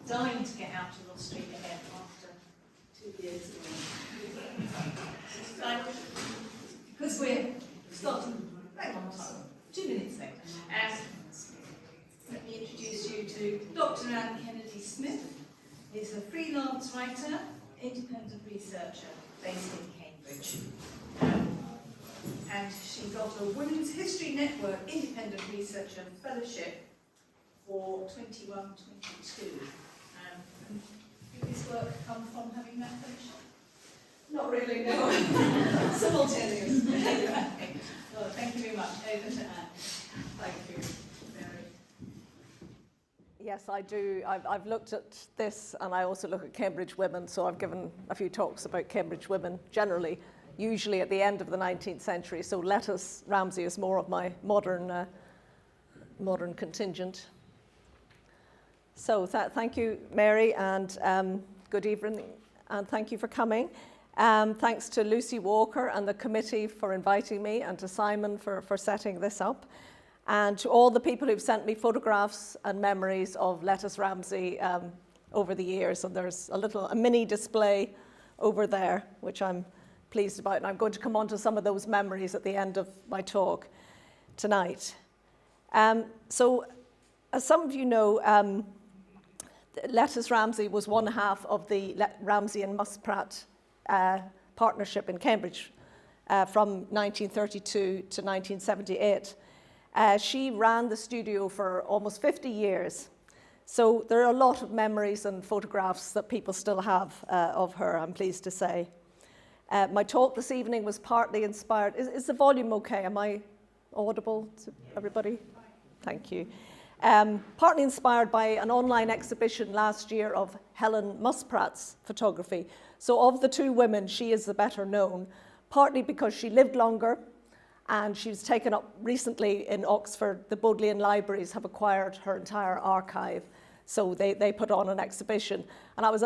dying to get out of Australia again after 2 years. Because we're starting very on time, 2 minutes late. Let me introduce you to Dr. Anne Kennedy-Smith. Is a freelance writer, independent researcher based in Cambridge. And she got a Women's History Network Independent Researcher Fellowship for 21-22. Did this work come from having that fellowship? Not really, no. Simultaneous. Well, thank you very much. Over to Anne. Thank you, Mary. Yes, I do. I've looked at this, and I also look at Cambridge women, so I've given a few talks about Cambridge women generally, usually at the end of the 19th century. So Lettice Ramsey is more of my modern contingent. So thank you, Mary, and good evening, and thank you for coming. Thanks to Lucy Walker and the committee for inviting me, and to Simon for setting this up, and to all the people who've sent me photographs and memories of Lettice Ramsey over the years. And there's a mini display over there, which I'm pleased about, and I'm going to come on to some of those memories at the end of my talk tonight. So, as some of you know, Lettice Ramsey was one half of the Ramsey and Muspratt partnership in Cambridge from 1932 to 1978. She ran the studio for almost 50 years. So there are a lot of memories and photographs that people still have of her, I'm pleased to say. My talk this evening was partly inspired. Is the volume okay? Am I audible to everybody? Thank you. Partly inspired by an online exhibition last year of Helen Muspratt's photography. So of the two women, she is the better known, partly because she lived longer, and she was taken up recently in Oxford. The Bodleian Libraries have acquired her entire archive, so they put on an exhibition. And it was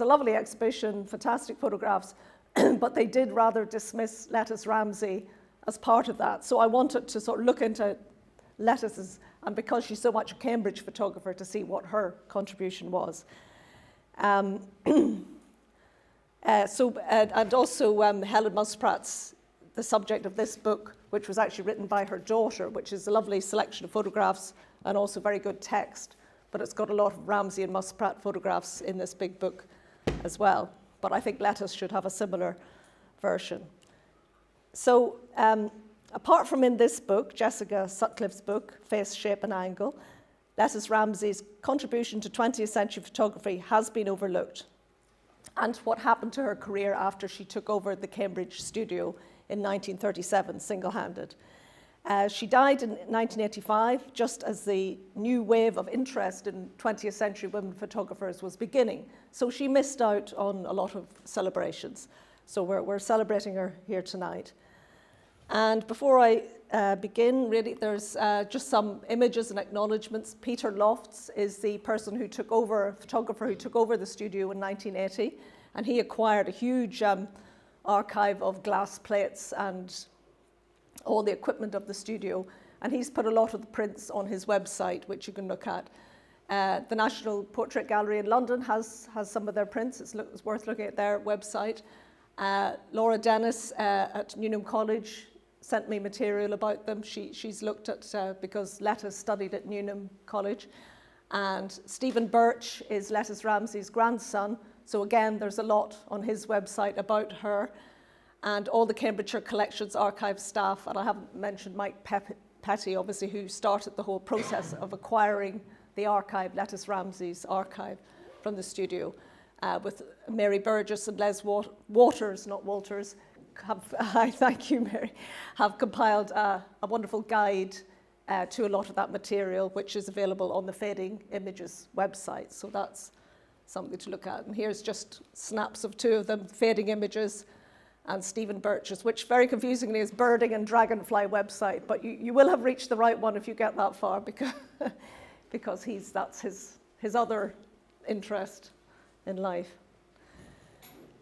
a lovely exhibition, fantastic photographs, but they did rather dismiss Lettice Ramsey as part of that. So I wanted to sort of look into Lettice's, and because she's so much a Cambridge photographer, to see what her contribution was. And also Helen Muspratt's, the subject of this book, which was actually written by her daughter, which is a lovely selection of photographs and also very good text. But it's got a lot of Ramsey and Muspratt photographs in this big book as well. But I think Lettice should have a similar version. So apart from in this book, Jessica Sutcliffe's book, Face, Shape and Angle, Lettice Ramsey's contribution to 20th century photography has been overlooked, and what happened to her career after she took over the Cambridge studio in 1937, single-handed. She died in 1985, just as the new wave of interest in 20th century women photographers was beginning. So she missed out on a lot of celebrations. So we're celebrating her here tonight. And before I begin, really, there's just some images and acknowledgments. Peter Lofts is the person who took over, photographer who took over the studio in 1980, and he acquired a huge archive of glass plates and all the equipment of the studio, and he's put a lot of the prints on his website, which you can look at. The National Portrait Gallery in London has some of their prints. It's worth looking at their website. Laura Dennis at Newnham College sent me material about them. She's looked at, because Lettice studied at Newnham College. And Stephen Birch is Lettice Ramsey's grandson. So again, there's a lot on his website about her. And all the Cambridgeshire Collections archive staff, and I haven't mentioned Mike Petty, obviously, who started the whole process of acquiring the archive, Lettice Ramsey's archive, from the studio, with Mary Burgess and Les Waters, not Walters, thank you, Mary, have compiled a wonderful guide to a lot of that material, which is available on the Fading Images website. So that's something to look at. And here's just snaps of two of them, Fading Images and Stephen Birch's, which very confusingly is Birding and Dragonfly website, but you will have reached the right one if you get that far, because that's his other interest in life.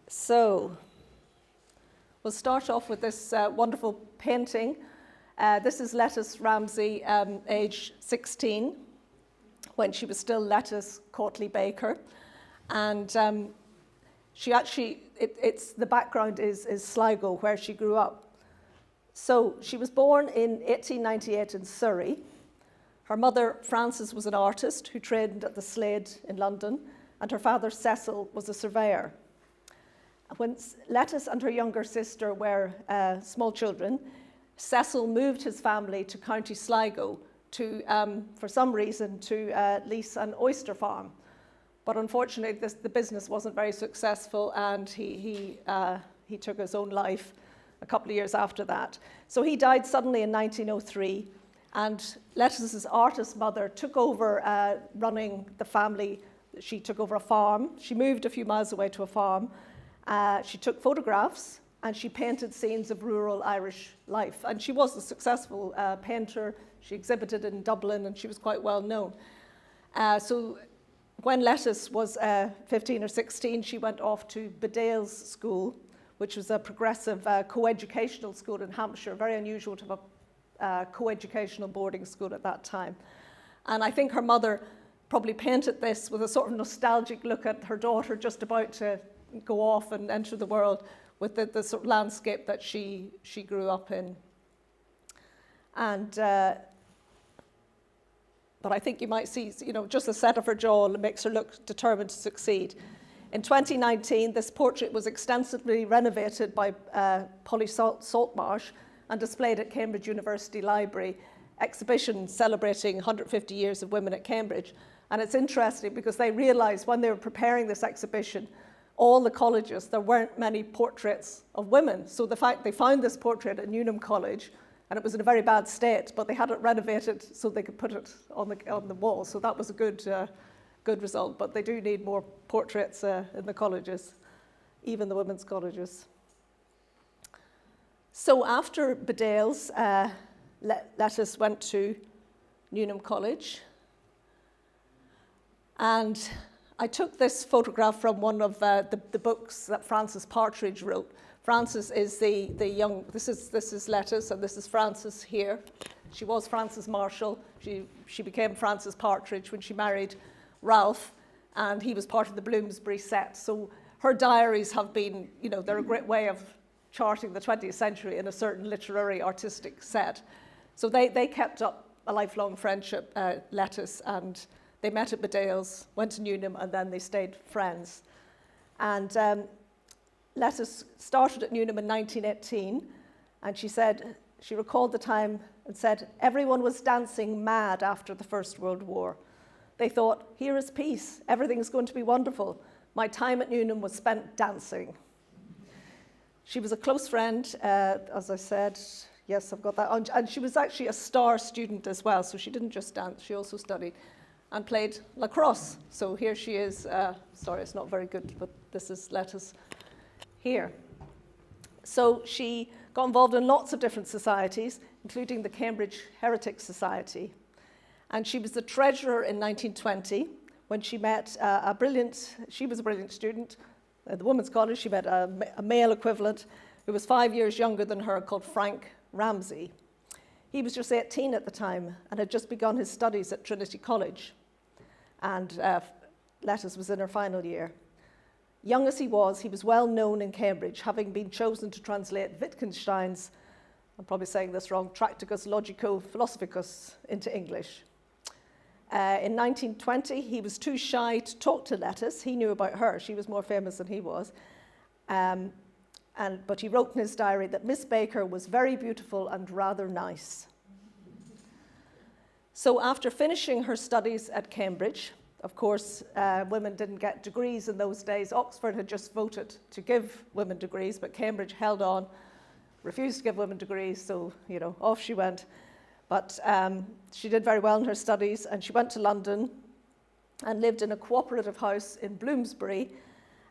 So we'll start off with this wonderful painting. This is Lettice Ramsey, age 16, when she was still Lettice Courtly Baker. And she actually, the background is Sligo, where she grew up. So she was born in 1898 in Surrey. Her mother, Frances, was an artist who trained at the Slade in London, and her father, Cecil, was a surveyor. When Lettice and her younger sister were small children, Cecil moved his family to County Sligo to, for some reason, to lease an oyster farm. But unfortunately, the business wasn't very successful, and he took his own life a couple of years after that. So he died suddenly in 1903, and Lettice's artist mother took over running the family. She took over a farm. She moved a few miles away to a farm. She took photographs, and she painted scenes of rural Irish life. And she was a successful painter. She exhibited in Dublin, and she was quite well known. So when Lettice was 15 or 16, she went off to Bedales School, which was a progressive co-educational school in Hampshire, very unusual to have a co-educational boarding school at that time. And I think her mother probably painted this with a sort of nostalgic look at her daughter just about to go off and enter the world, with the sort of landscape that she grew up in. And but I think you might see, just the set of her jaw makes her look determined to succeed. In 2019, this portrait was extensively renovated by Polly Saltmarsh and displayed at Cambridge University Library exhibition celebrating 150 years of women at Cambridge. And it's interesting because they realized when they were preparing this exhibition, all the colleges, there weren't many portraits of women. So the fact they found this portrait at Newnham College, and it was in a very bad state, but they had it renovated so they could put it on the wall. So that was a good result. But they do need more portraits in the colleges, even the women's colleges. So after Bedales, Lettice went to Newnham College. And I took this photograph from one of the books that Frances Partridge wrote. Frances is the young, this is Lettice, and this is Frances here. She was Frances Marshall. She became Frances Partridge when she married Ralph, and he was part of the Bloomsbury set. So her diaries have been, they're a great way of charting the 20th century in a certain literary, artistic set. So they kept up a lifelong friendship, Lettice, and they met at Bedales, went to Newnham, and then they stayed friends. And Lettice started at Newnham in 1918, and she recalled the time and said, everyone was dancing mad after the First World War. They thought, here is peace, everything's going to be wonderful. My time at Newnham was spent dancing. She was a close friend, as I said. Yes, I've got that. And she was actually a star student as well, so she didn't just dance, she also studied and played lacrosse. So here she is. Sorry, it's not very good, but this is Lettice here. So she got involved in lots of different societies, including the Cambridge Heretic Society. And she was the treasurer in 1920 when she met she was a brilliant student at the Women's College. She met a male equivalent who was 5 years younger than her, called Frank Ramsey. He was just 18 at the time and had just begun his studies at Trinity College. And Lettice was in her final year. Young as he was well known in Cambridge, having been chosen to translate Wittgenstein's, I'm probably saying this wrong, Tractatus Logico-Philosophicus into English. In 1920, he was too shy to talk to Lettice. He knew about her. She was more famous than he was. But he wrote in his diary that Miss Baker was very beautiful and rather nice. So after finishing her studies at Cambridge, of course, women didn't get degrees in those days. Oxford had just voted to give women degrees, but Cambridge held on, refused to give women degrees, so, off she went. But she did very well in her studies, and she went to London and lived in a cooperative house in Bloomsbury,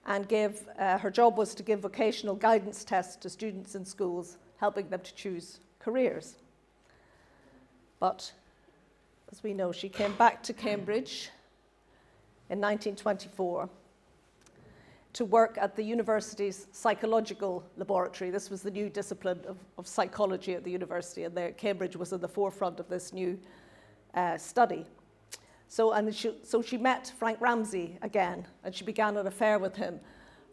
and her job was to give vocational guidance tests to students in schools, helping them to choose careers. But, as we know, she came back to Cambridge in 1924 to work at the university's psychological laboratory. This was the new discipline of psychology at the university, and Cambridge was in the forefront of this new study. So she met Frank Ramsey again, and she began an affair with him.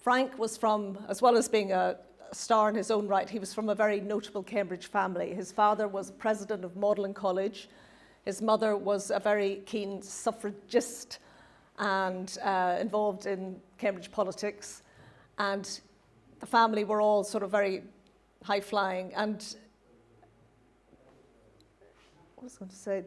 Frank was from, as well as being a star in his own right, he was from a very notable Cambridge family. His father was president of Magdalen College. His mother was a very keen suffragist and involved in Cambridge politics. And the family were all sort of very high-flying. And what was I going to say?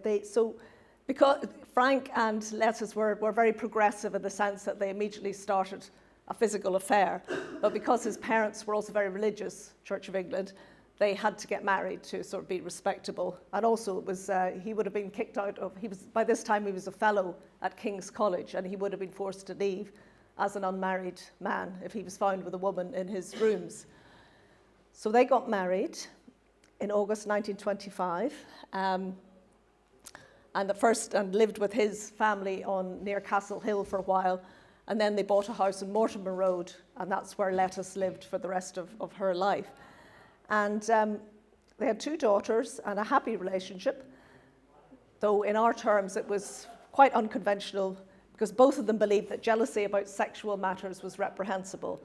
Because Frank and Lettice were very progressive in the sense that they immediately started a physical affair, but because his parents were also very religious, Church of England, they had to get married to sort of be respectable. And also it was, he would have been kicked out of, by this time he was a fellow at King's College, and he would have been forced to leave as an unmarried man if he was found with a woman in his rooms. So they got married in August 1925, and lived with his family near Castle Hill for a while. And then they bought a house in Mortimer Road, and that's where Lettice lived for the rest of her life. And they had 2 daughters and a happy relationship, though in our terms it was quite unconventional because both of them believed that jealousy about sexual matters was reprehensible.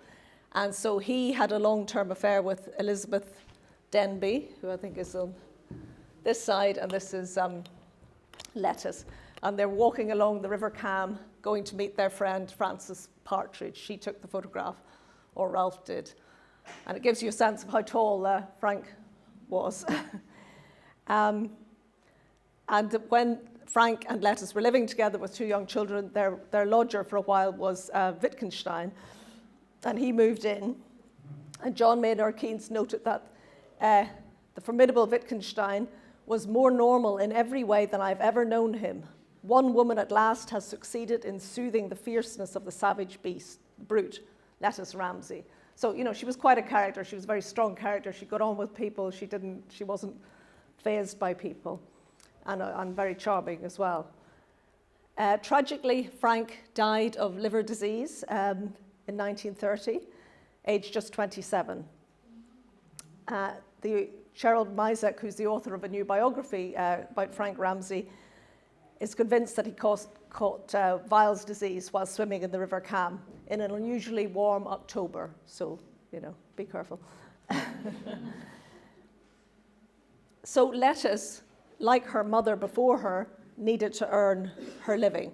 And so he had a long-term affair with Elizabeth Denby, who I think is on this side, and this is Lettice. And they're walking along the River Cam, going to meet their friend Frances Partridge. She took the photograph, or Ralph did. And it gives you a sense of how tall Frank was. And when Frank and Lettice were living together with 2 young children, their lodger for a while was Wittgenstein, and he moved in. And John Maynard Keynes noted that the formidable Wittgenstein was more normal in every way than I've ever known him. One woman at last has succeeded in soothing the fierceness of the savage beast, brute, Lettice Ramsey. So, she was quite a character. She was a very strong character. She got on with people. She wasn't fazed by people, and very charming as well. Tragically, Frank died of liver disease in 1930, aged just 27. Cheryl Mizek, who's the author of a new biography about Frank Ramsey, is convinced that he caught Weil's disease while swimming in the River Cam in an unusually warm October. So, be careful. So Lettice, like her mother before her, needed to earn her living.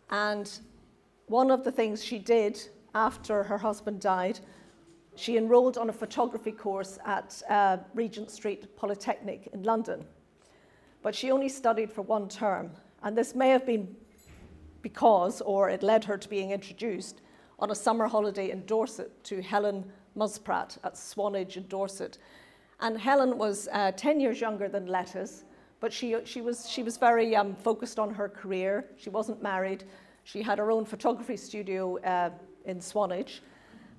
And one of the things she did after her husband died, she enrolled on a photography course at Regent Street Polytechnic in London. But she only studied for 1 term, and this may have been because, or it led her to being introduced on a summer holiday in Dorset to Helen Muspratt at Swanage in Dorset. And Helen was 10 years younger than Lettice, but she was very focused on her career. She wasn't married. She had her own photography studio in Swanage.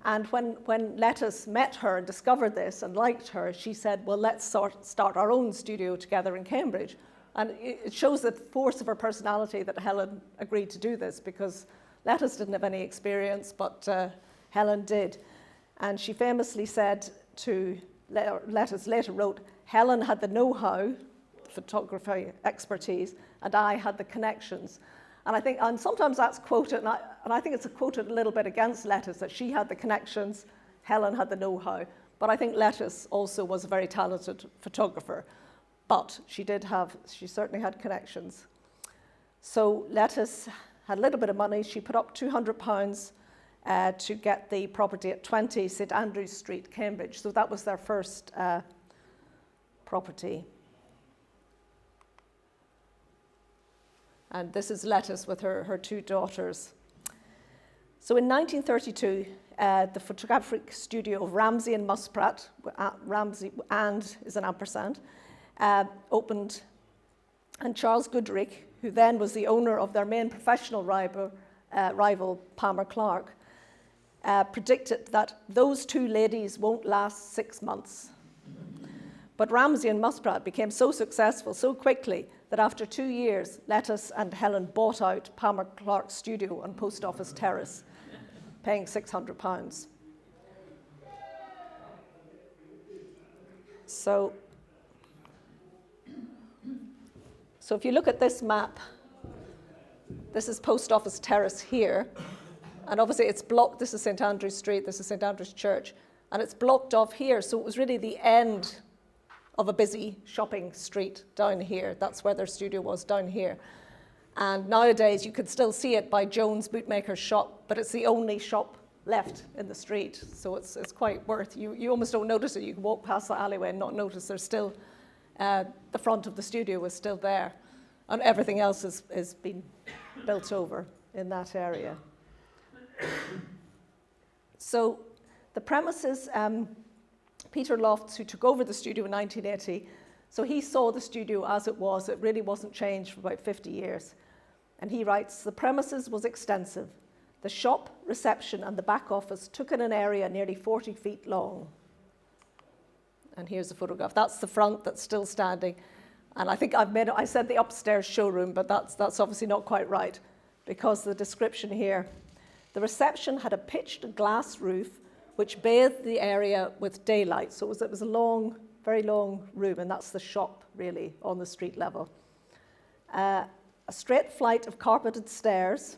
And when Lettice met her and discovered this and liked her, she said, well, let's start our own studio together in Cambridge. And it shows the force of her personality that Helen agreed to do this, because Lettice didn't have any experience, but Helen did. And she famously said to Lettice, later wrote, Helen had the know-how, photography expertise, and I had the connections. And sometimes that's quoted, and I think it's quoted a little bit against Lettice, that she had the connections, Helen had the know-how. But I think Lettice also was a very talented photographer. But she certainly had connections. So Lettice had a little bit of money. She put up £200 to get the property at 20 St Andrews Street, Cambridge. So that was their first property. And this is Lettice with her 2 daughters. So in 1932, the photographic studio of Ramsey and Muspratt, Ramsey and is an ampersand, opened. And Charles Goodrich, who then was the owner of their main professional rival Palmer Clark, predicted that those 2 ladies won't last 6 months. But Ramsey and Muspratt became so successful so quickly that after 2 years, Lettice and Helen bought out Palmer Clark's studio on Post Office Terrace, paying £600. So if you look at this map, This is Post Office Terrace here. And obviously it's blocked. This is St Andrew's Street, this is St Andrew's Church. And it's blocked off here. So it was really the end of a busy shopping street down here. That's where their studio was, down here. And nowadays you could still see it by Jones Bootmaker's shop, but it's the only shop left in the street. So it's quite worth, you almost don't notice it. You can walk past the alleyway and not notice there's still, the front of the studio is still there. And everything else is been built over in that area. So the premises, Peter Lofts, who took over the studio in 1980, so he saw the studio as it was. It really wasn't changed for about 50 years. And he writes, the premises was extensive. The shop, reception, and the back office took in an area nearly 40 feet long. And here's a photograph. That's the front that's still standing. And I think I said the upstairs showroom, but that's obviously not quite right, because the description here, the reception had a pitched glass roof which bathed the area with daylight. So it was a long, very long room, and that's the shop, really, on the street level. A straight flight of carpeted stairs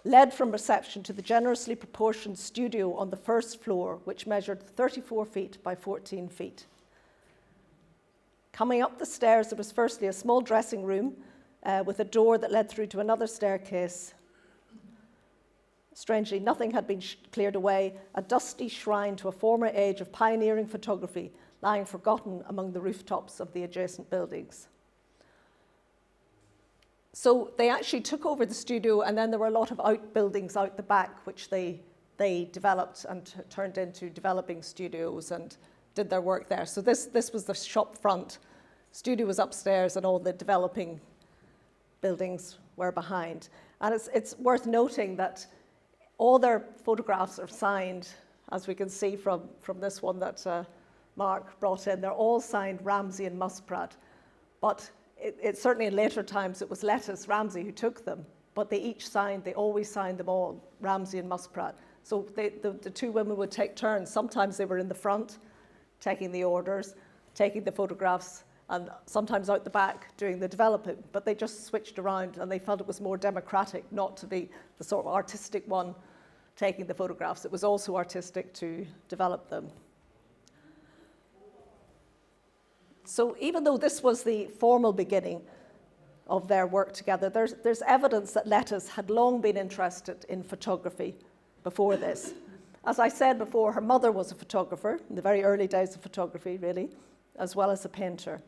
led from reception to the generously proportioned studio on the first floor, which measured 34 feet by 14 feet. Coming up the stairs, there was firstly a small dressing room with a door that led through to another staircase. Strangely, nothing had been cleared away, a dusty shrine to a former age of pioneering photography lying forgotten among the rooftops of the adjacent buildings. So they actually took over the studio, and then there were a lot of outbuildings out the back, which they developed and turned into developing studios and did their work there. So this was the shop front. Studio was upstairs, and all the developing buildings were behind. And it's worth noting that all their photographs are signed, as we can see from this one that Mark brought in. They're all signed Ramsey and Muspratt. But it certainly in later times it was Lettice Ramsey who took them. But they always signed them all, Ramsey and Muspratt. So the two women would take turns. Sometimes they were in the front, taking the orders, taking the photographs, and sometimes out the back doing the developing. But they just switched around, and they felt it was more democratic not to be the sort of artistic one taking the photographs. It was also artistic to develop them. So even though this was the formal beginning of their work together, there's evidence that Lettice had long been interested in photography before this. As I said before, her mother was a photographer in the very early days of photography, really, as well as a painter.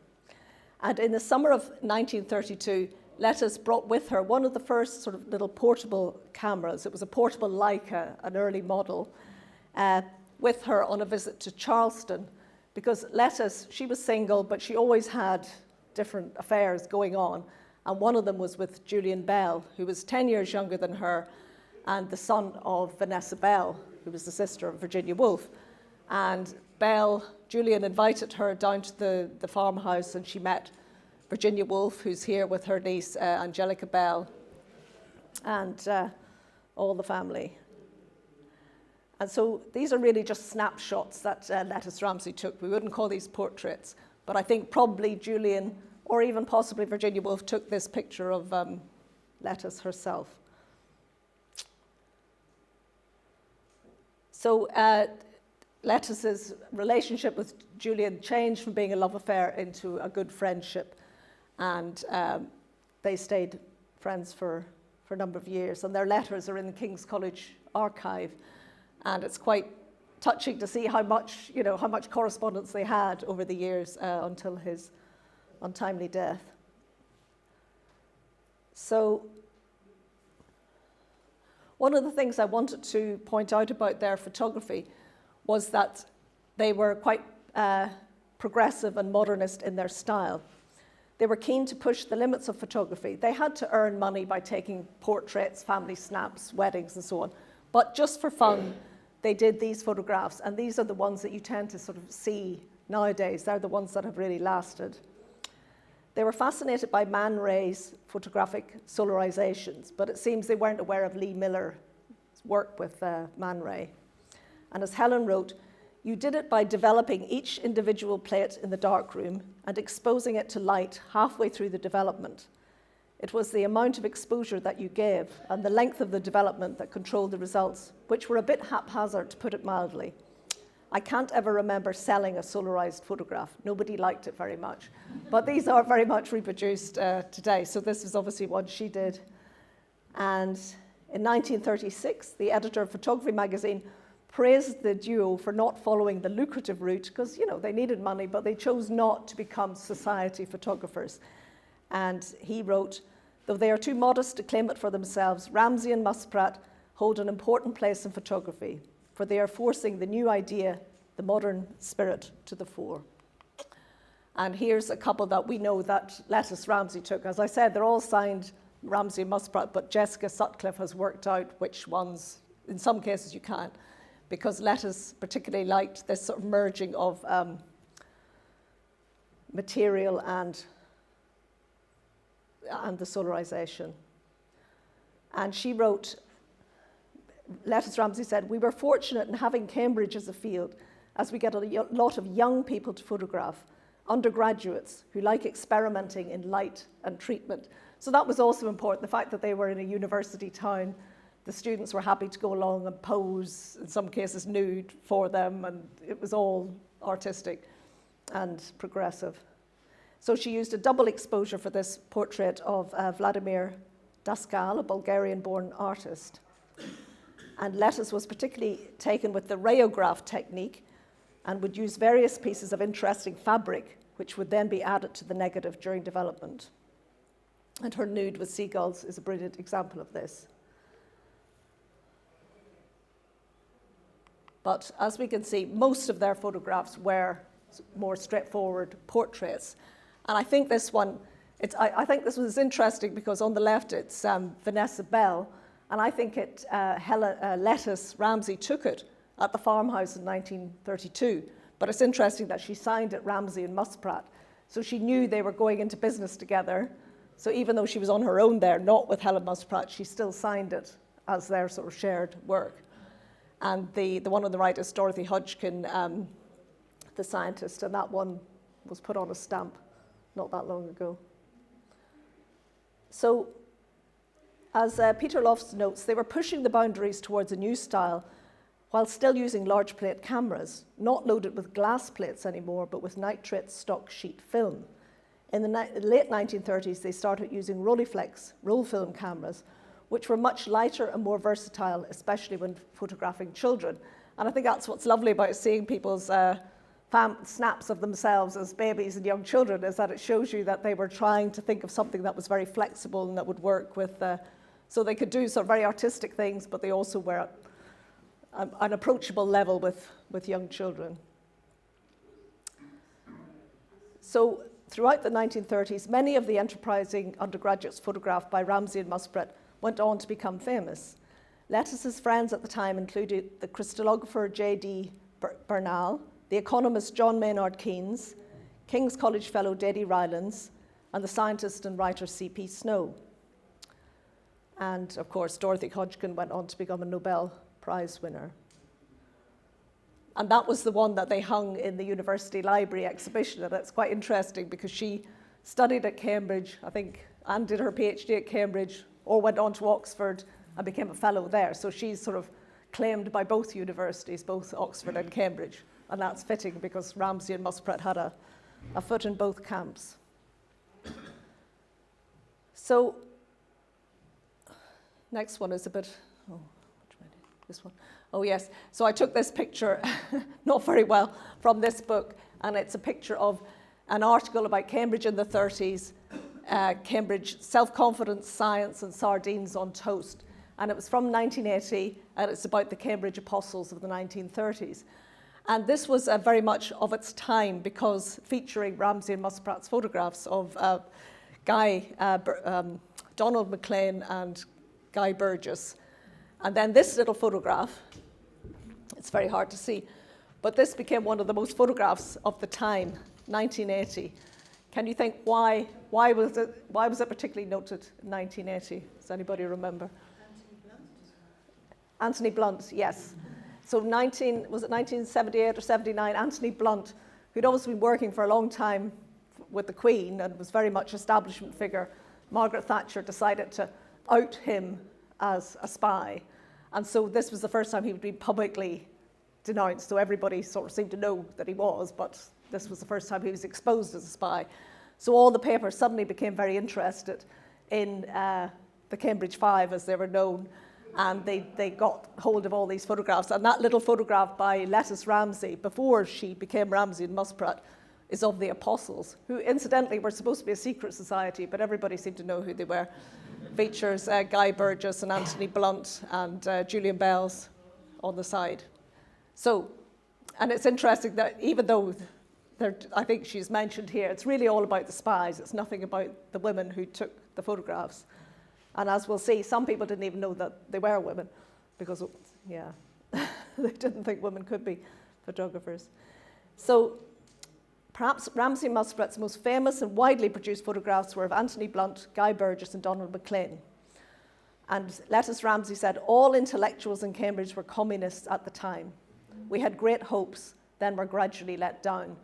And in the summer of 1932, Lettice brought with her one of the first sort of little portable cameras. It was a portable Leica, an early model, with her on a visit to Charleston, because Lettice, she was single, but she always had different affairs going on. And one of them was with Julian Bell, who was 10 years younger than her, and the son of Vanessa Bell, who was the sister of Virginia Woolf. And Julian invited her down to the farmhouse, and she met Virginia Woolf, who's here with her niece, Angelica Bell, and all the family. And so these are really just snapshots that Lettice Ramsey took. We wouldn't call these portraits, but I think probably Julian, or even possibly Virginia Woolf, took this picture of Lettice herself. So Lettice's relationship with Julian changed from being a love affair into a good friendship, and they stayed friends for a number of years, and their letters are in the King's College archive, and it's quite touching to see how much correspondence they had over the years until his untimely death. So one of the things I wanted to point out about their photography was that they were quite progressive and modernist in their style. They were keen to push the limits of photography. They had to earn money by taking portraits, family snaps, weddings, and so on. But just for fun, they did these photographs, and these are the ones that you tend to sort of see nowadays. They're the ones that have really lasted. They were fascinated by Man Ray's photographic solarizations, but it seems they weren't aware of Lee Miller's work with Man Ray. And as Helen wrote, You did it by developing each individual plate in the darkroom and exposing it to light halfway through the development. It was the amount of exposure that you gave and the length of the development that controlled the results, which were a bit haphazard, to put it mildly. I can't ever remember selling a solarized photograph. Nobody liked it very much. But these are very much reproduced today. So this is obviously one she did. And in 1936, the editor of Photography magazine praised the duo for not following the lucrative route, because, you know, they needed money, but they chose not to become society photographers. And he wrote, though they are too modest to claim it for themselves, Ramsey and Muspratt hold an important place in photography, for they are forcing the new idea, the modern spirit, to the fore. And here's a couple that we know that Lettice Ramsey took. As I said, they're all signed Ramsey and Muspratt, but Jessica Sutcliffe has worked out which ones, in some cases you can, because Lettice particularly liked this sort of merging of material and the solarization. And she wrote, Lettice Ramsey said, "We were fortunate in having Cambridge as a field, as we get a lot of young people to photograph, undergraduates who like experimenting in light and treatment." So that was also important, the fact that they were in a university town. The students were happy to go along and pose, in some cases nude, for them, and it was all artistic and progressive. So she used a double exposure for this portrait of Vladimir Daskal, a Bulgarian-born artist. And Lettice was particularly taken with the rayograph technique and would use various pieces of interesting fabric, which would then be added to the negative during development. And her nude with seagulls is a brilliant example of this. But as we can see, most of their photographs were more straightforward portraits. And I think this one, I think this was interesting because on the left it's Vanessa Bell, and I think Lettice Ramsey took it at the farmhouse in 1932. But it's interesting that she signed it Ramsey and Muspratt. So she knew they were going into business together. So even though she was on her own there, not with Helen Muspratt, she still signed it as their sort of shared work. And the one on the right is Dorothy Hodgkin, the scientist, and that one was put on a stamp not that long ago. So, as Peter Lofts notes, they were pushing the boundaries towards a new style while still using large plate cameras, not loaded with glass plates anymore, but with nitrate stock sheet film. In the late 1930s, they started using Rolleiflex roll film cameras, which were much lighter and more versatile, especially when photographing children. And I think that's what's lovely about seeing people's snaps of themselves as babies and young children, is that it shows you that they were trying to think of something that was very flexible and that would work with, so they could do sort of very artistic things, but they also were at an approachable level with young children. So throughout the 1930s, many of the enterprising undergraduates photographed by Ramsey and Muspratt went on to become famous. Lettice's friends at the time included the crystallographer J.D. Bernal, the economist John Maynard Keynes, King's College fellow Deddy Rylance, and the scientist and writer C.P. Snow. And of course, Dorothy Hodgkin went on to become a Nobel Prize winner. And that was the one that they hung in the university library exhibition. And that's quite interesting because she studied at Cambridge, I think, and did her PhD at Cambridge, or went on to Oxford and became a fellow there. So she's sort of claimed by both universities, both Oxford and Cambridge. And that's fitting because Ramsey and Muspratt had a foot in both camps. So, next one is a bit, this one. Oh yes, so I took this picture, not very well, from this book, and it's a picture of an article about Cambridge in the 30s, Cambridge self-confidence, science, and sardines on toast. And it was from 1980, and it's about the Cambridge apostles of the 1930s. And this was very much of its time because featuring Ramsey and Muspratt's photographs of Donald MacLean and Guy Burgess. And then this little photograph, it's very hard to see, but this became one of the most photographs of the time, 1980. Can you think why was it particularly noted in 1980? Does anybody remember? Anthony Blunt. Anthony Blunt, yes. So was it 1978 or 79, Anthony Blunt, who'd always been working for a long time with the Queen and was very much establishment figure, Margaret Thatcher decided to out him as a spy. And so this was the first time he would be publicly denounced, so everybody sort of seemed to know that he was, but this was the first time he was exposed as a spy. So all the papers suddenly became very interested in the Cambridge Five, as they were known, and they got hold of all these photographs. And that little photograph by Lettice Ramsey, before she became Ramsey and Muspratt, is of the Apostles, who incidentally were supposed to be a secret society, but everybody seemed to know who they were. Features Guy Burgess and Anthony Blunt and Julian Bell's on the side. So, and it's interesting that even though I think she's mentioned here, it's really all about the spies. It's nothing about the women who took the photographs. And as we'll see, some people didn't even know that they were women because, yeah, they didn't think women could be photographers. So perhaps Ramsey Muspratt's most famous and widely produced photographs were of Anthony Blunt, Guy Burgess and Donald Maclean. And Lettice Ramsey said, all intellectuals in Cambridge were communists at the time. We had great hopes, then were gradually let down.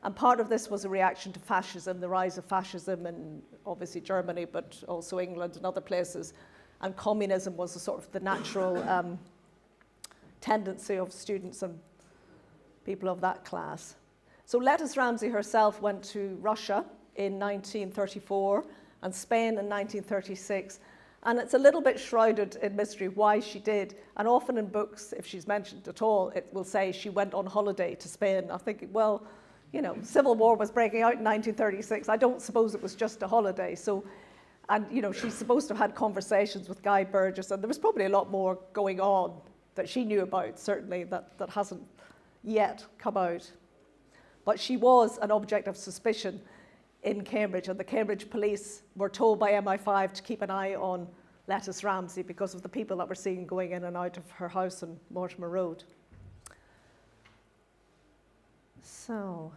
And part of this was a reaction to fascism, the rise of fascism in obviously Germany, but also England and other places. And communism was a sort of the natural tendency of students and people of that class. So Lettice Ramsey herself went to Russia in 1934 and Spain in 1936. And it's a little bit shrouded in mystery why she did. And often in books, if she's mentioned at all, it will say she went on holiday to Spain. I think, well, you know, Civil War was breaking out in 1936. I don't suppose it was just a holiday. So, and, you know, she's supposed to have had conversations with Guy Burgess, and there was probably a lot more going on that she knew about, certainly, that hasn't yet come out. But she was an object of suspicion in Cambridge, and the Cambridge police were told by MI5 to keep an eye on Lettice Ramsey because of the people that were seen going in and out of her house on Mortimer Road. So,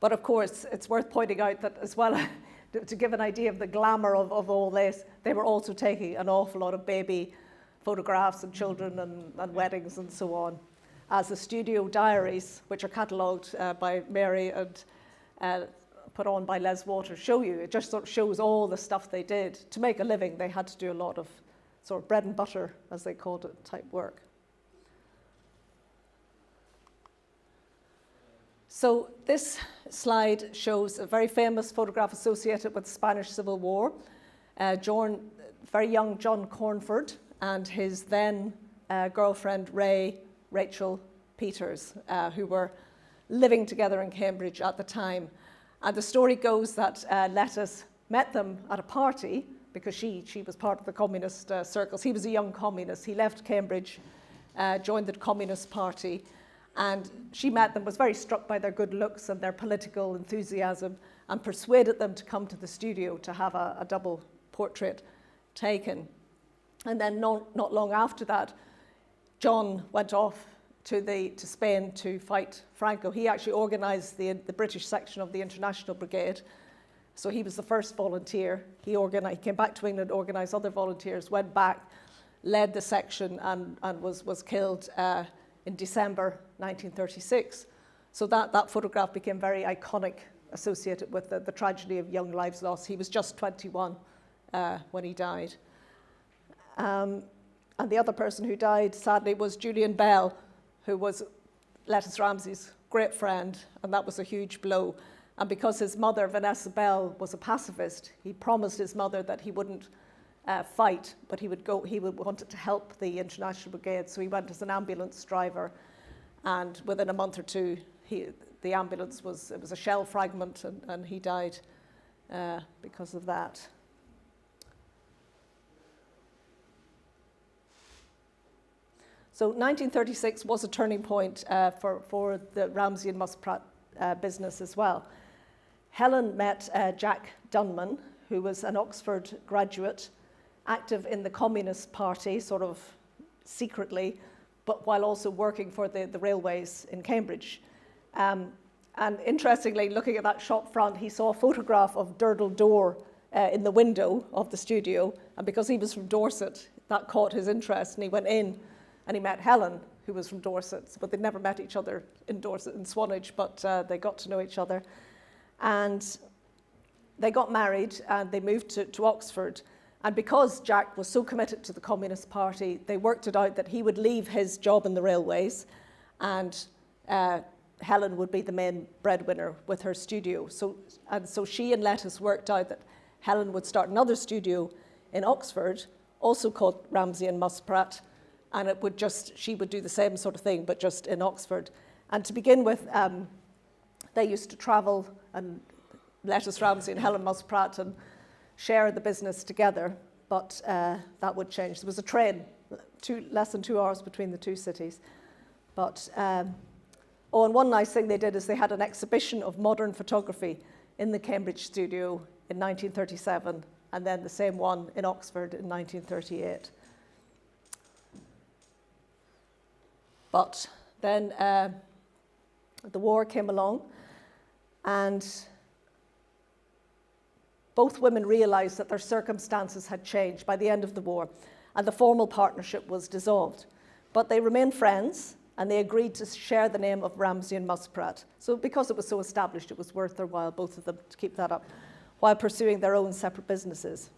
but of course, it's worth pointing out that as well, to give an idea of the glamour of all this, they were also taking an awful lot of baby photographs and children and weddings and so on, as the studio diaries, which are catalogued by Mary and put on by Les Waters, show you. It just sort of shows all the stuff they did. To make a living, they had to do a lot of sort of bread and butter, as they called it, type work. So this slide shows a very famous photograph associated with the Spanish Civil War. Very young John Cornford and his then girlfriend Rachel Peters, who were living together in Cambridge at the time. And the story goes that Lettice met them at a party because she was part of the communist circles. He was a young communist. He left Cambridge, joined the Communist Party, and she met them, was very struck by their good looks and their political enthusiasm, and persuaded them to come to the studio to have a double portrait taken. And then not long after that, John went off to Spain to fight Franco. He actually organised the British section of the International Brigade. So he was the first volunteer. He came back to England, organised other volunteers, went back, led the section, and was killed in December 1936. So that photograph became very iconic, associated with the tragedy of young lives lost. He was just 21 when he died. And the other person who died, sadly, was Julian Bell, who was Lettice Ramsey's great friend, and that was a huge blow. And because his mother, Vanessa Bell, was a pacifist, he promised his mother that he wouldn't fight, but he would wanted to help the International Brigade, so he went as an ambulance driver, and within a month or two, the ambulance was a shell fragment, and he died because of that. So 1936 was a turning point for the Ramsey and Muspratt business as well. Helen met Jack Dunman, who was an Oxford graduate, active in the Communist Party, sort of secretly, but while also working for the railways in Cambridge. And interestingly, looking at that shop front, he saw a photograph of Durdle Door in the window of the studio, and because he was from Dorset, that caught his interest, and he went in and he met Helen, who was from Dorset, but they'd never met each other in Dorset, in Swanage, but they got to know each other. And they got married and they moved to Oxford. And because Jack was so committed to the Communist Party, they worked it out that he would leave his job in the railways and Helen would be the main breadwinner with her studio. So she and Lettice worked out that Helen would start another studio in Oxford, also called Ramsey and Muspratt, and she would do the same sort of thing, but just in Oxford. And to begin with, they used to travel, and Lettice Ramsey and Helen Muspratt, and share the business together, but that would change. There was a train, less than 2 hours between the two cities. But, and one nice thing they did is they had an exhibition of modern photography in the Cambridge studio in 1937, and then the same one in Oxford in 1938. But then the war came along, and both women realized that their circumstances had changed by the end of the war, and the formal partnership was dissolved. But they remained friends, and they agreed to share the name of Ramsey and Muspratt. So because it was so established, it was worth their while, both of them, to keep that up, while pursuing their own separate businesses.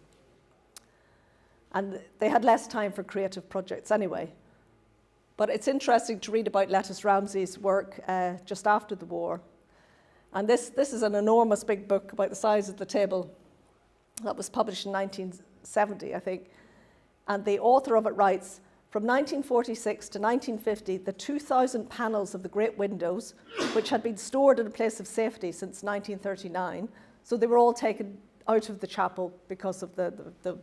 And they had less time for creative projects anyway. But it's interesting to read about Lettice Ramsey's work just after the war. And this is an enormous big book about the size of the table that was published in 1970, I think. And the author of it writes, from 1946 to 1950, the 2,000 panels of the great windows, which had been stored in a place of safety since 1939, so they were all taken out of the chapel because of the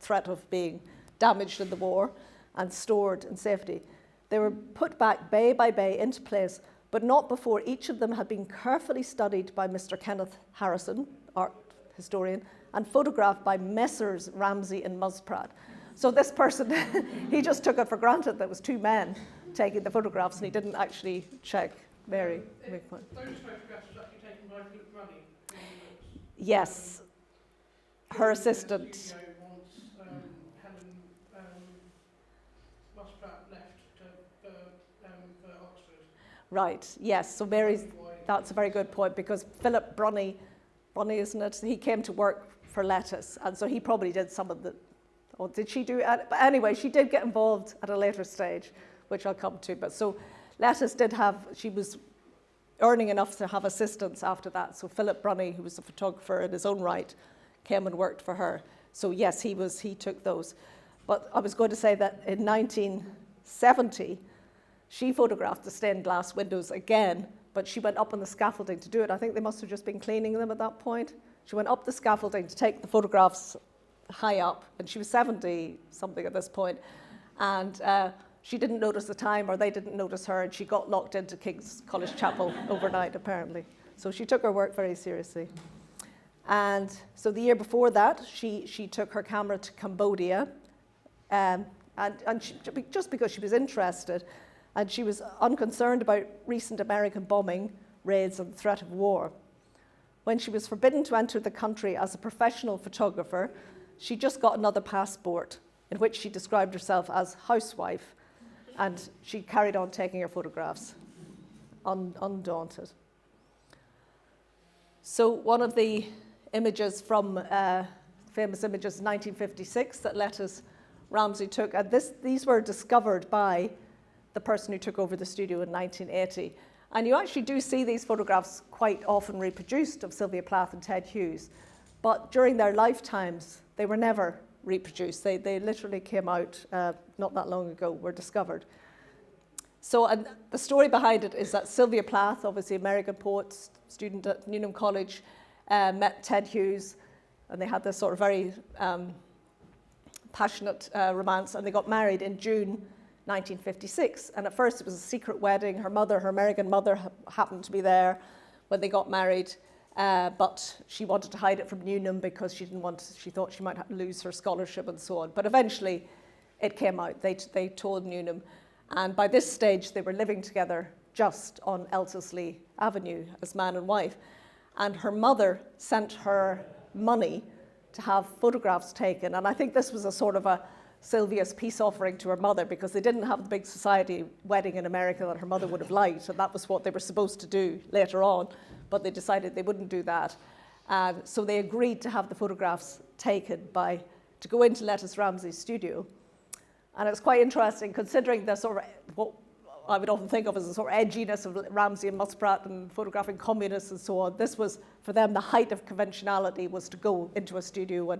threat of being damaged in the war and stored in safety. They were put back bay by bay into place, but not before each of them had been carefully studied by Mr. Kenneth Harrison, art historian, and photographed by Messrs. Ramsey and Muspratt. So this person, he just took it for granted that it was two men taking the photographs, and he didn't actually check. Mary. Those photographs were actually taken by Philip Runny. Yes, her assistant. Once Helen Muspratt left for Oxford. Right, yes, so Mary's, that's a very good point, because Philip Brunny, isn't it? He came to work for Lettice, and so he probably did some of the, or did she do it? But anyway, she did get involved at a later stage, which I'll come to. But so Lettice she was earning enough to have assistants after that. So Philip Brunny, who was a photographer in his own right, came and worked for her. So yes, he took those. But I was going to say that in 1970, she photographed the stained glass windows again, but she went up on the scaffolding to do it. I think they must have just been cleaning them at that point. She went up the scaffolding to take the photographs high up, and she was 70-something at this point, and she didn't notice the time, or they didn't notice her, and she got locked into King's College Chapel overnight, apparently. So she took her work very seriously. And so the year before that, she took her camera to Cambodia, and just because she was interested, and she was unconcerned about recent American bombing raids and the threat of war. When she was forbidden to enter the country as a professional photographer, she just got another passport in which she described herself as housewife, and she carried on taking her photographs, undaunted. So one of the images from famous images 1956 that Lettice Ramsey took, and these were discovered by the person who took over the studio in 1980. And you actually do see these photographs quite often reproduced of Sylvia Plath and Ted Hughes, but during their lifetimes, they were never reproduced. They literally came out not that long ago, were discovered. So, and the story behind it is that Sylvia Plath, obviously American poet, student at Newnham College, met Ted Hughes, and they had this sort of very passionate romance, and they got married in June 1956. And at first it was a secret wedding. Her American mother happened to be there when they got married, but she wanted to hide it from Newnham because she thought she might lose her scholarship and so on. But eventually it came out. They told Newnham, and by this stage they were living together just on Elterslie Avenue as man and wife. And her mother sent her money to have photographs taken, and I think this was a sort of a Sylvia's peace offering to her mother, because they didn't have the big society wedding in America that her mother would have liked, and that was what they were supposed to do later on, but they decided they wouldn't do that. And so they agreed to have the photographs taken to go into Lettice Ramsey's studio. And it's quite interesting, considering the sort of, what I would often think of as the sort of edginess of Ramsey and Muspratt and photographing communists and so on. This was, for them, the height of conventionality was to go into a studio,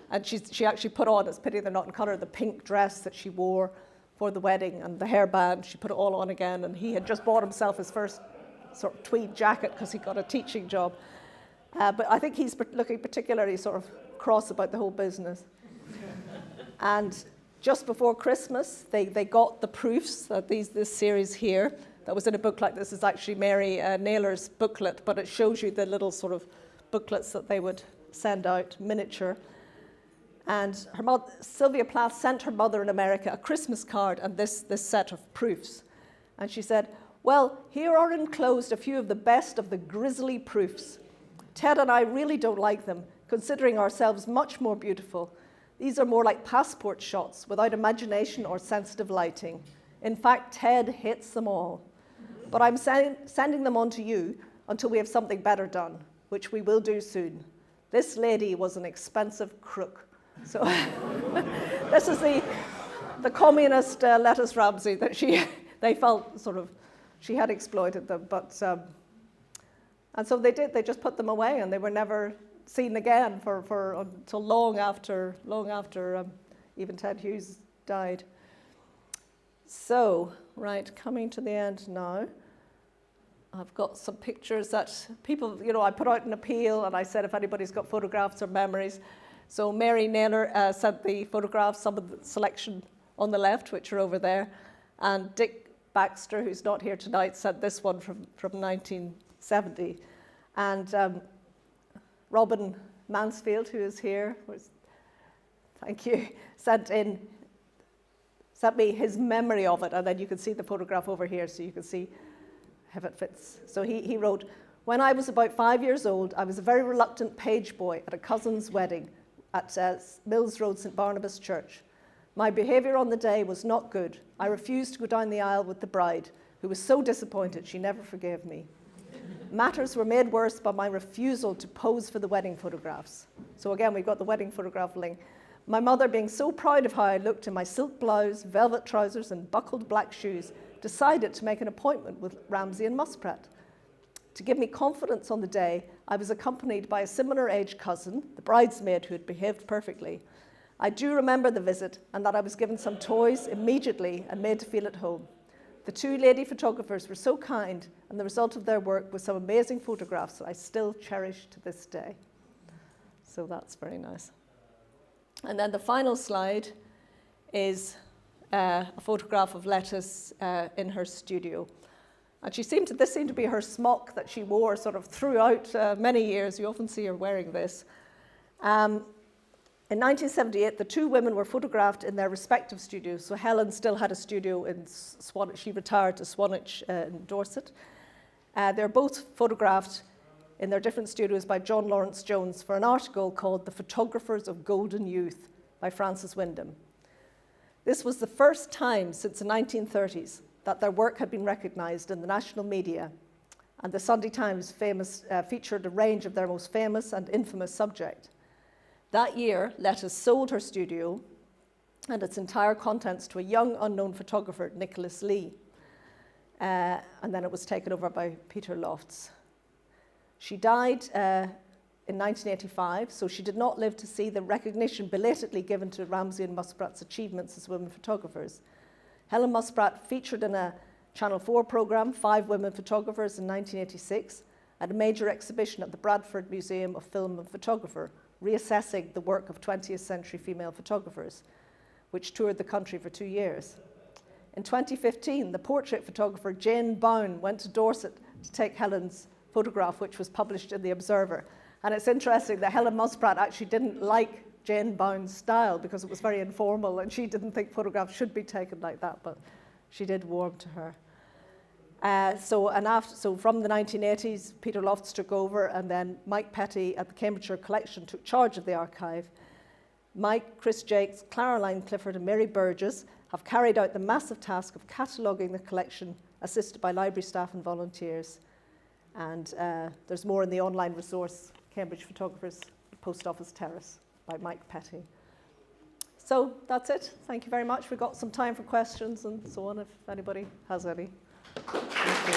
and she actually put on, it's a pity they're not in colour, the pink dress that she wore for the wedding and the hairband. She put it all on again, and he had just bought himself his first sort of tweed jacket because he got a teaching job. But I think he's looking particularly sort of cross about the whole business. And just before Christmas, they got the proofs that this series here, that was in a book like this, is actually Mary Naylor's booklet, but it shows you the little sort of booklets that they would send out, miniature. And her mother, Sylvia Plath, sent her mother in America a Christmas card and this set of proofs. And she said, "Well, here are enclosed a few of the best of the grisly proofs. Ted and I really don't like them, considering ourselves much more beautiful. These are more like passport shots without imagination or sensitive lighting. In fact, Ted hates them all. But I'm sending them on to you until we have something better done, which we will do soon. This lady was an expensive crook." So this is the communist Lettice Ramsey that they felt sort of she had exploited them, but and so they did. They just put them away, and they were never seen again for until long after even Ted Hughes died. So, right, coming to the end now. I've got some pictures that people, I put out an appeal, and I said if anybody's got photographs or memories. So Mary Naylor sent the photographs, some of the selection on the left, which are over there, and Dick Baxter, who's not here tonight, sent this one from 1970, and Robin Mansfield, who is here, thank you, sent me his memory of it, and then you can see the photograph over here, so you can see if it fits. So he wrote, "When I was about 5 years old, I was a very reluctant page boy at a cousin's wedding at Mills Road St Barnabas Church. My behaviour on the day was not good. I refused to go down the aisle with the bride, who was so disappointed she never forgave me. Matters were made worse by my refusal to pose for the wedding photographs." So again, we've got the wedding photograph link. "My mother, being so proud of how I looked in my silk blouse, velvet trousers and buckled black shoes, decided to make an appointment with Ramsey and Muspratt. To give me confidence on the day, I was accompanied by a similar age cousin, the bridesmaid, who had behaved perfectly. I do remember the visit, and that I was given some toys immediately and made to feel at home. The two lady photographers were so kind, and the result of their work was some amazing photographs that I still cherish to this day." So that's very nice. And then the final slide is a photograph of Lettice in her studio. And this seemed to be her smock that she wore sort of throughout many years. You often see her wearing this. In 1978, the two women were photographed in their respective studios. So Helen still had a studio in Swanage. She retired to Swanage in Dorset. They're both photographed in their different studios by John Lawrence Jones for an article called "The Photographers of Golden Youth" by Francis Wyndham. This was the first time since the 1930s that their work had been recognised in the national media, and the Sunday Times featured a range of their most famous and infamous subject. That year, Lettice sold her studio and its entire contents to a young unknown photographer, Nicholas Lee, and then it was taken over by Peter Lofts. She died in 1985, so she did not live to see the recognition belatedly given to Ramsey and Muspratt's achievements as women photographers. Helen Muspratt featured in a Channel 4 programme, 5 Women Photographers, in 1986, at a major exhibition at the Bradford Museum of Film and Photographer, reassessing the work of 20th century female photographers, which toured the country for 2 years. In 2015, the portrait photographer Jane Bown went to Dorset to take Helen's photograph, which was published in The Observer. And it's interesting that Helen Muspratt actually didn't like Jane Bown's style because it was very informal, and she didn't think photographs should be taken like that, but she did warm to her. So from the 1980s, Peter Lofts took over, and then Mike Petty at the Cambridgeshire Collection took charge of the archive. Mike, Chris Jakes, Caroline Clifford and Mary Burgess have carried out the massive task of cataloguing the collection, assisted by library staff and volunteers. And there's more in the online resource, Cambridge Photographers, Post Office Terrace, by Mike Petty. So that's it. Thank you very much. We've got some time for questions and so on, if anybody has any. Thank you.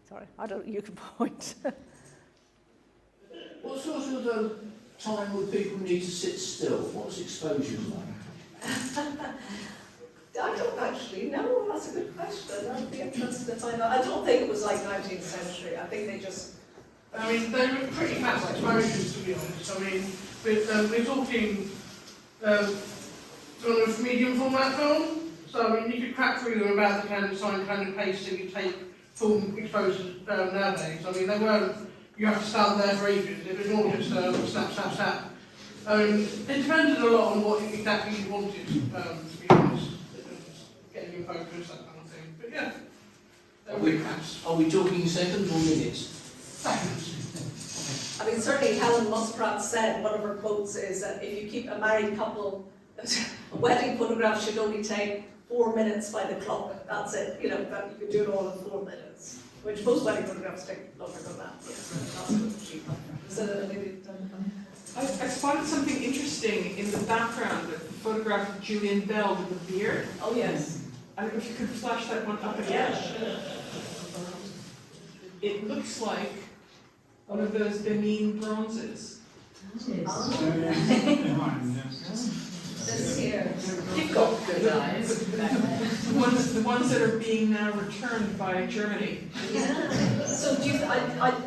Sorry, I don't. You can point. What sort of time would people need to sit still? What's exposure like? I don't actually know. That's a good question. I'd be interested to find out. I don't think it was like 19th century. I think they just... I mean, they were pretty fast exposures, to be honest. I mean, we're talking sort of medium format film. So, I mean, you could crack through them about the kind of pace that you take film exposures nowadays. I mean, they weren't, you have to stand there for ages. It was more just snap, snap, snap. It depended a lot on what exactly you wanted, to be honest. Getting in focus, that kind of thing. But yeah, Are we talking seconds or minutes? Seconds. I mean, certainly Helen Muspratt said, one of her quotes is that if you keep a married couple, a wedding photograph should only take 4 minutes by the clock. That's it. You know, that you could do it all in 4 minutes. Which most wedding photographs take longer than that. That's what she so maybe. I spotted something interesting in the background, a photograph of Julian Bell with a beard. Oh yes. I don't know if you could flash that one up again. Yeah, sure. It looks like one of those Benin bronzes. This here. You've got good eyes. The ones that are being now returned by Germany. Yeah. So do you?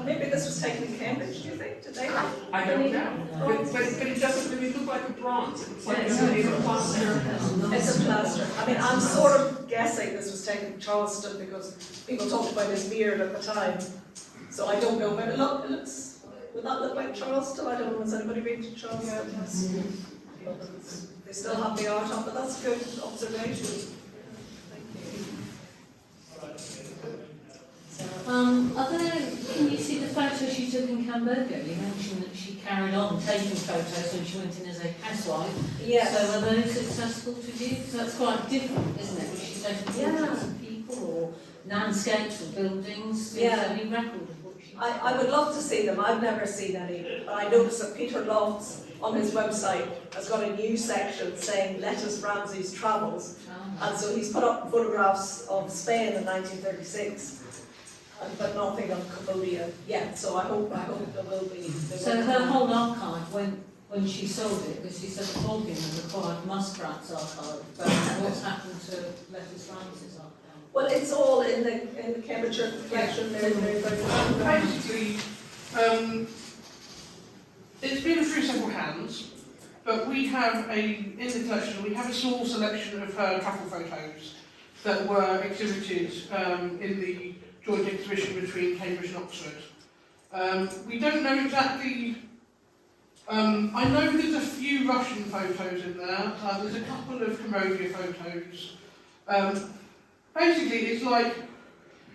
Maybe this was taken in Cambridge. Do you think? Did they? I don't know, but it doesn't really look like a bronze. It's like it's made of plaster. It's a plaster. I mean, I'm sort of guessing this was taken in Charleston because people talked about his beard at the time. So I don't know, but it looks. Would that look like Charleston? I don't know. Has anybody been to Charleston? Yes. They still have the art on, but that's a good observation. Thank you. Can you see the photos she took in Cambodia? You mentioned that she carried on taking photos when she went in as a housewife. Yes. So are those successful to you? Because that's quite different, isn't it? Was she taking portraits of people or landscapes or buildings? Yeah. Any record of what she I would love to see them. I've never seen any. But I noticed that Peter Lofts on his website has got a new section saying Lettice Ramsey's Travels. And so he's put up photographs of Spain in 1936, but nothing of Cambodia yet. So I hope there will be. So her whole archive, when she sold it, because she said the volume acquired Muspratt's archive, but what's happened to Lettice Ramsey's archive? Well, it's all in the Cambridge collection. Basically, it's been through several hands, but we have in the collection, we have a small selection of her travel photos that were exhibited in the joint exhibition between Cambridge and Oxford. We don't know exactly, I know there's a few Russian photos in there, there's a couple of Cambodia photos. Basically, it's like,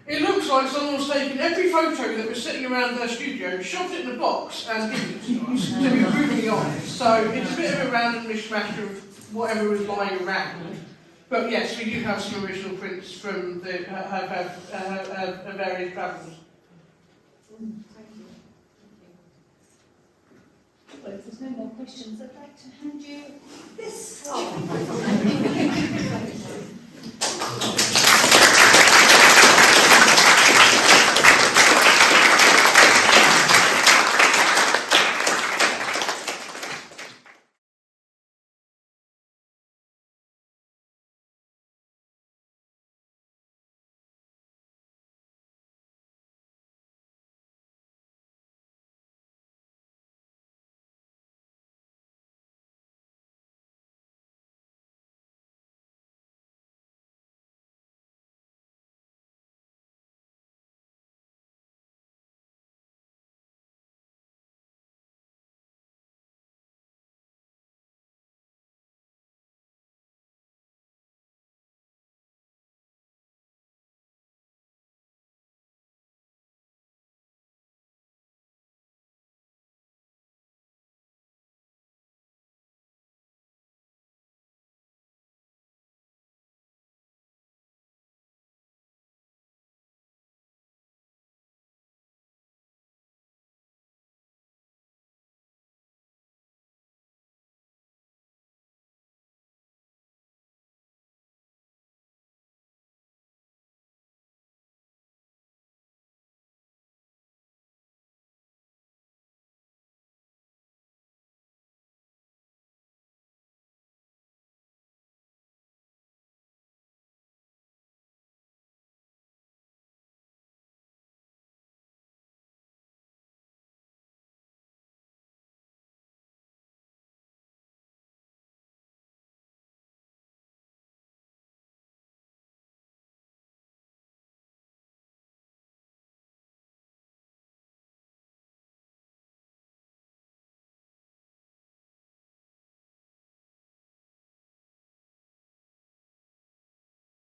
it looks like someone's taken every photo that was sitting around their studio, shoved it in a box and given it to us, to be brutally honest. So it's a bit of a random mishmash of whatever was lying around. But yes, we do have some original prints from her various travels. Thank you. Well, if there's no more questions, I'd like to hand you this.